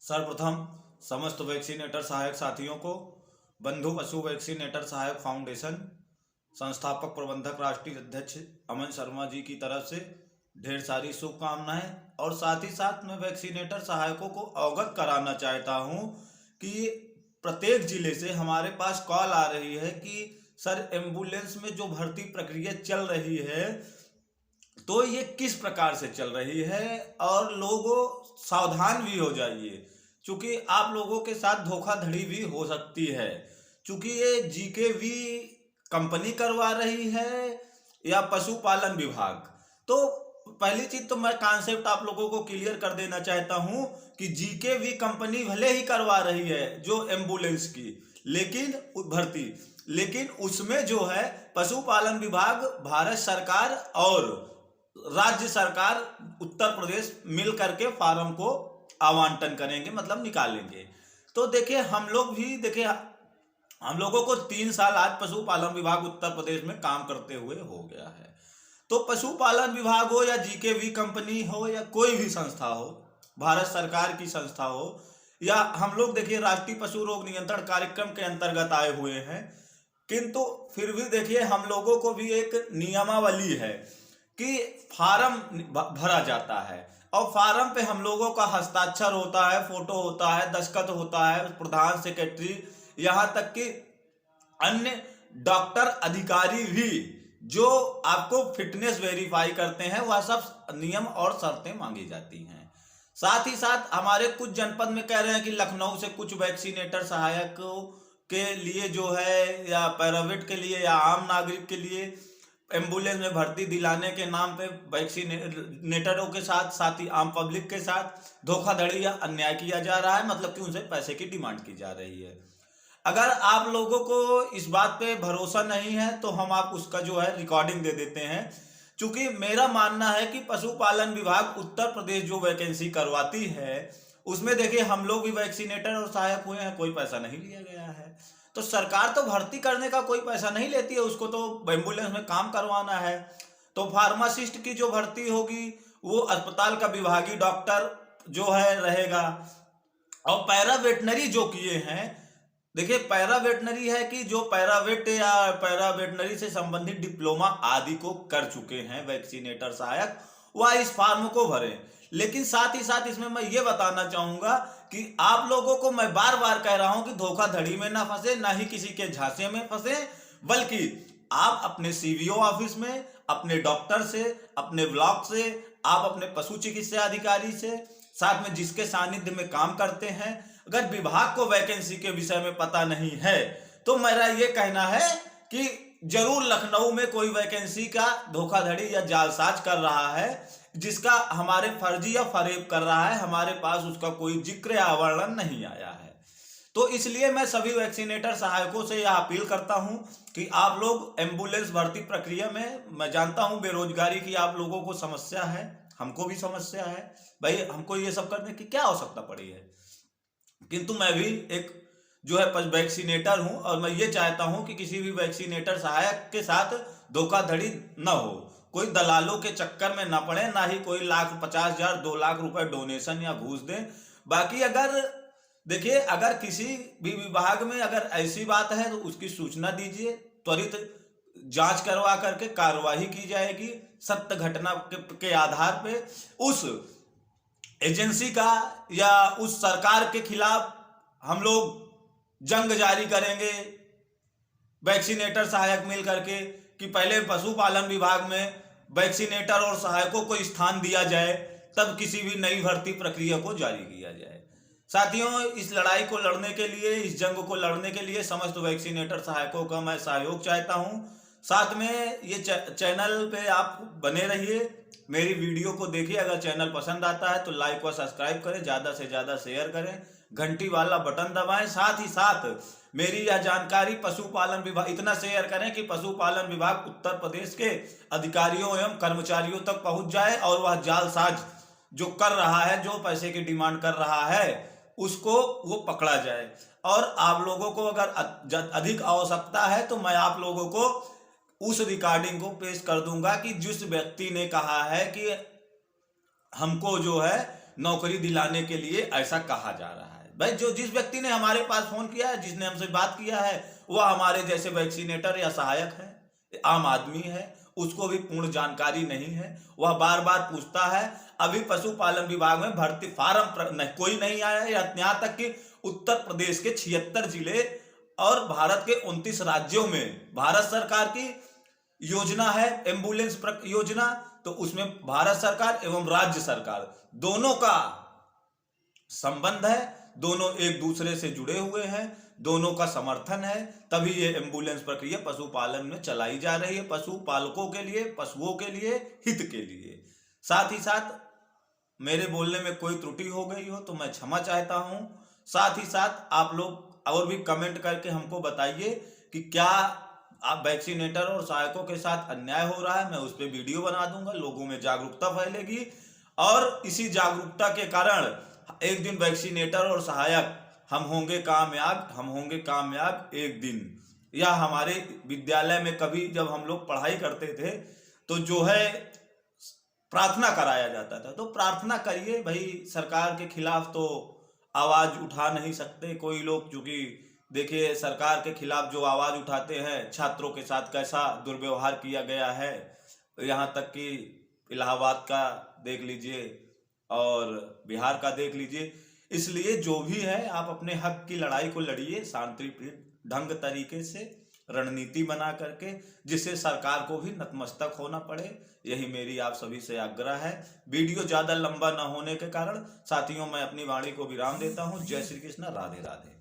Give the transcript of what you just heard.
सर्वप्रथम समस्त वैक्सीनेटर सहायक साथियों को बंधु पशु वैक्सीनेटर सहायक फाउंडेशन संस्थापक प्रबंधक राष्ट्रीय अध्यक्ष अमन शर्मा जी की तरफ से ढेर सारी शुभकामनाएं। और साथ ही साथ मैं वैक्सीनेटर सहायकों को अवगत कराना चाहता हूं कि प्रत्येक जिले से हमारे पास कॉल आ रही है कि सर एम्बुलेंस में जो भर्ती प्रक्रिया चल रही है तो ये किस प्रकार से चल रही है, और लोगों सावधान भी हो जाइए क्योंकि आप लोगों के साथ धोखाधड़ी भी हो सकती है। क्योंकि ये जीकेवी कंपनी करवा रही है या पशुपालन विभाग। तो पहली चीज तो मैं कॉन्सेप्ट आप लोगों को क्लियर कर देना चाहता हूं कि जीकेवी कंपनी भले ही करवा रही है जो एम्बुलेंस की लेकिन भर्ती, लेकिन उसमें जो है पशुपालन विभाग, भारत सरकार और राज्य सरकार उत्तर प्रदेश मिल करके फार्म को आवंटन करेंगे, मतलब निकालेंगे। तो देखिए हम लोग भी देखिए हम लोगों को 3 साल आज पशुपालन विभाग उत्तर प्रदेश में काम करते हुए हो गया है। तो पशुपालन विभाग हो या जीकेवी कंपनी हो या कोई भी संस्था हो, भारत सरकार की संस्था हो, या हम लोग देखिए राष्ट्रीय पशु रोग नियंत्रण कार्यक्रम के अंतर्गत आए हुए हैं, किंतु फिर भी देखिए हम लोगों को भी एक नियमावली है कि फार्म भरा जाता है और फार्म पे हम लोगों का हस्ताक्षर होता है, फोटो होता है, दस्तखत होता है, प्रधान, सेक्रेटरी, यहाँ तक कि अन्य डॉक्टर अधिकारी भी जो आपको फिटनेस वेरीफाई करते हैं, वह सब नियम और शर्तें मांगी जाती हैं। साथ ही साथ हमारे कुछ जनपद में कह रहे हैं कि लखनऊ से कुछ वैक्सीनेटर सहायक के लिए जो है या पैराविट के लिए या आम नागरिक के लिए एम्बुलेंस में भर्ती दिलाने के नाम पे वैक्सीनेटरों के साथ ही आम पब्लिक के साथ धोखाधड़ी या अन्याय किया जा रहा है, मतलब कि उनसे पैसे की डिमांड की जा रही है। अगर आप लोगों को इस बात पे भरोसा नहीं है तो हम आप उसका जो है रिकॉर्डिंग दे देते हैं। क्योंकि मेरा मानना है कि पशुपालन विभाग उत्तर प्रदेश जो वैकेंसी करवाती है उसमें देखिए हम लोग भी वैक्सीनेटर और सहायक हुए हैं, कोई पैसा नहीं लिया गया है। तो सरकार तो भर्ती करने का कोई पैसा नहीं लेती है, उसको तो एम्बुलेंस में काम करवाना है। तो फार्मासिस्ट की जो भर्ती होगी वो अस्पताल का विभागीय डॉक्टर जो है रहेगा। और पैरा वेटनरी जो किए हैं, देखिए पैरा वेटनरी है कि जो पैरावेट या पैरा वेटनरी से संबंधित डिप्लोमा आदि को कर चुके हैं वैक्सीनेटर सहायक, वह इस फॉर्म को भरें। लेकिन साथ ही साथ इसमें मैं ये बताना चाहूंगा कि आप लोगों को मैं बार बार कह रहा हूं कि धोखाधड़ी में ना फंसे, ना ही किसी के झांसे में फंसे, बल्कि आप अपने सीवीओ ऑफिस में, अपने डॉक्टर से, अपने ब्लॉक से, आप अपने पशु चिकित्सा अधिकारी से, साथ में जिसके सानिध्य में काम करते हैं, अगर विभाग को वैकेंसी के विषय में पता नहीं है तो मेरा ये कहना है कि जरूर लखनऊ में कोई वैकेंसी का धोखाधड़ी या जालसाज कर रहा है, जिसका हमारे फर्जी या फरेब कर रहा है, हमारे पास उसका कोई जिक्र या वर्णन नहीं आया है। तो इसलिए मैं सभी वैक्सीनेटर सहायकों से यह अपील करता हूं कि आप लोग एम्बुलेंस भर्ती प्रक्रिया में, मैं जानता हूं बेरोजगारी की आप लोगों को समस्या है, हमको भी समस्या है, भाई हमको ये सब करने की क्या आवश्यकता पड़ी है, किंतु मैं भी एक जो है वैक्सीनेटर हूं और मैं ये चाहता हूं कि किसी भी वैक्सीनेटर सहायक के साथ धोखाधड़ी न हो, कोई दलालों के चक्कर में ना पड़े, ना ही कोई 1,50,000 2 लाख रुपए डोनेशन या घूस दें। बाकी अगर देखिए अगर किसी भी विभाग में अगर ऐसी बात है तो उसकी सूचना दीजिए, त्वरित जांच करवा करके कार्यवाही की जाएगी। सत्य घटना के आधार पे उस एजेंसी का या उस सरकार के खिलाफ हम लोग जंग जारी करेंगे वैक्सीनेटर सहायक मिल करके कि पहले पशुपालन विभाग में वैक्सीनेटर और सहायकों को स्थान दिया जाए, तब किसी भी नई भर्ती प्रक्रिया को जारी किया जाए। साथियों, इस लड़ाई को लड़ने के लिए, इस जंग को लड़ने के लिए समस्त वैक्सीनेटर सहायकों का मैं सहयोग चाहता हूं। साथ में ये चैनल पे आप बने रहिए, मेरी वीडियो को देखिए। अगर चैनल पसंद आता है तो लाइक और सब्सक्राइब करें, ज़्यादा से ज़्यादा शेयर करें, घंटी वाला बटन दबाएं। साथ ही साथ मेरी यह जानकारी पशुपालन विभाग, इतना शेयर करें कि पशुपालन विभाग उत्तर प्रदेश के अधिकारियों एवं कर्मचारियों तक पहुंच जाए और वह जालसाज जो कर रहा है, जो पैसे की डिमांड कर रहा है, उसको वो पकड़ा जाए। और आप लोगों को अगर अधिक आवश्यकता है तो मैं आप लोगों को उस रिकॉर्डिंग को पेश कर दूंगा कि जिस व्यक्ति ने कहा है कि हमको जो है नौकरी दिलाने के लिए ऐसा कहा जा रहा है। भाई जो जिस व्यक्ति ने हमारे पास फोन किया है, जिसने हमसे बात किया है, वह हमारे जैसे वैक्सीनेटर या सहायक है, आम आदमी है, उसको भी पूर्ण जानकारी नहीं है। वह बार बार पूछता है। अभी पशुपालन विभाग में भर्ती फार्म कोई नहीं आया है। यहाँ तक कि उत्तर प्रदेश के 76 जिले और भारत के 29 राज्यों में भारत सरकार की योजना है एम्बुलेंस योजना, तो उसमें भारत सरकार एवं राज्य सरकार दोनों का संबंध है, दोनों एक दूसरे से जुड़े हुए हैं, दोनों का समर्थन है, तभी ये एम्बुलेंस प्रक्रिया पशुपालन में चलाई जा रही है, पशुपालकों के लिए, पशुओं के लिए, हित के लिए। साथ ही साथ मेरे बोलने में कोई त्रुटि हो गई हो तो मैं क्षमा चाहता हूं। साथ ही साथ आप लोग और भी कमेंट करके हमको बताइए कि क्या आप वैक्सीनेटर और सहायकों के साथ अन्याय हो रहा है। मैं उस पर वीडियो बना दूंगा, लोगों में जागरूकता फैलेगी और इसी जागरूकता के कारण एक दिन वैक्सीनेटर और सहायक हम होंगे कामयाब एक दिन। या हमारे विद्यालय में कभी जब हम लोग पढ़ाई करते थे तो जो है प्रार्थना कराया जाता था, तो प्रार्थना करिए भाई, सरकार के खिलाफ तो आवाज उठा नहीं सकते कोई लोग, क्योंकि देखिए सरकार के खिलाफ जो आवाज उठाते हैं, छात्रों के साथ कैसा दुर्व्यवहार किया गया है, यहाँ तक कि इलाहाबाद का देख लीजिए और बिहार का देख लीजिए। इसलिए जो भी है आप अपने हक की लड़ाई को लड़िए शांतिप्रिय ढंग तरीके से, रणनीति बना करके, जिससे सरकार को भी नतमस्तक होना पड़े। यही मेरी आप सभी से आग्रह है। वीडियो ज्यादा लंबा न होने के कारण साथियों मैं अपनी वाणी को विराम देता हूं। जय श्री कृष्ण, राधे राधे।